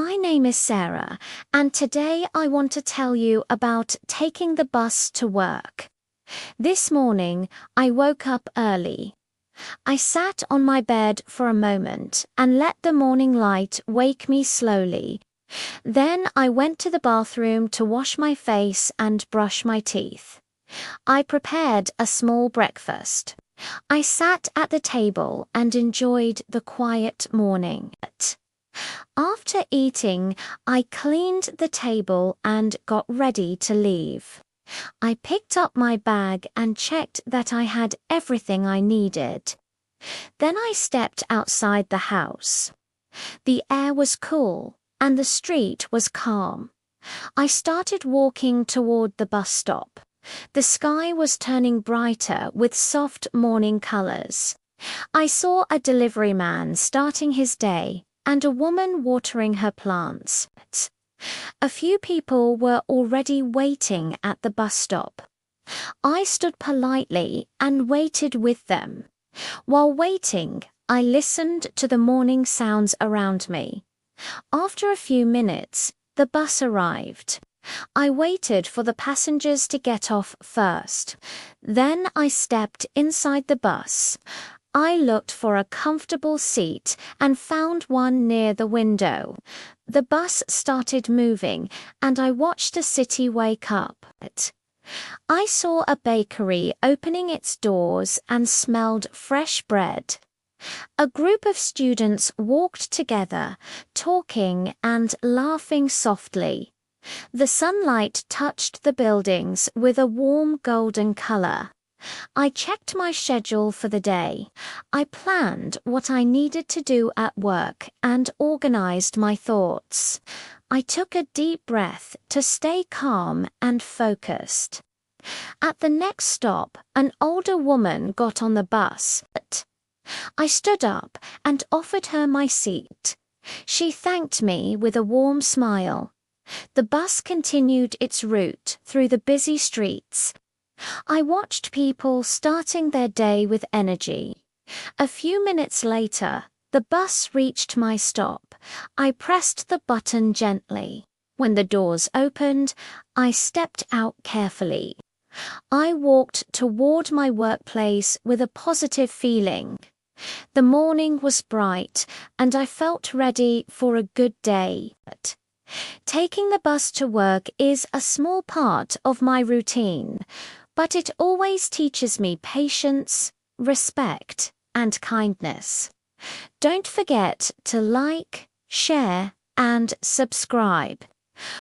My name is Sarah, and today I want to tell you about taking the bus to work. This morning, I woke up early. I sat on my bed for a moment and let the morning light wake me slowly. Then I went to the bathroom to wash my face and brush my teeth. I prepared a small breakfast. I sat at the table and enjoyed the quiet morning. After eating, I cleaned the table and got ready to leave. I picked up my bag and checked that I had everything I needed. Then I stepped outside the house. The air was cool and the street was calm. I started walking toward the bus stop. The sky was turning brighter with soft morning colors. I saw a delivery man starting his day and a woman watering her plants. A few people were already waiting at the bus stop. I stood politely and waited with them. While waiting, I listened to the morning sounds around me. After a few minutes, the bus arrived. I waited for the passengers to get off first. Then I stepped inside the bus. I looked for a comfortable seat and found one near the window. The bus started moving, and I watched the city wake up. I saw a bakery opening its doors and smelled fresh bread. A group of students walked together, talking and laughing softly. The sunlight touched the buildings with a warm golden color. I checked my schedule for the day. I planned what I needed to do at work and organized my thoughts. I took a deep breath to stay calm and focused. At the next stop, an older woman got on the bus. I stood up and offered her my seat. She thanked me with a warm smile. The bus continued its route through the busy streets. I watched people starting their day with energy. A few minutes later, the bus reached my stop. I pressed the button gently. When the doors opened, I stepped out carefully. I walked toward my workplace with a positive feeling. The morning was bright, and I felt ready for a good day. Taking the bus to work is a small part of my routine, but it always teaches me patience, respect, and kindness. Don't forget to like, share, and subscribe.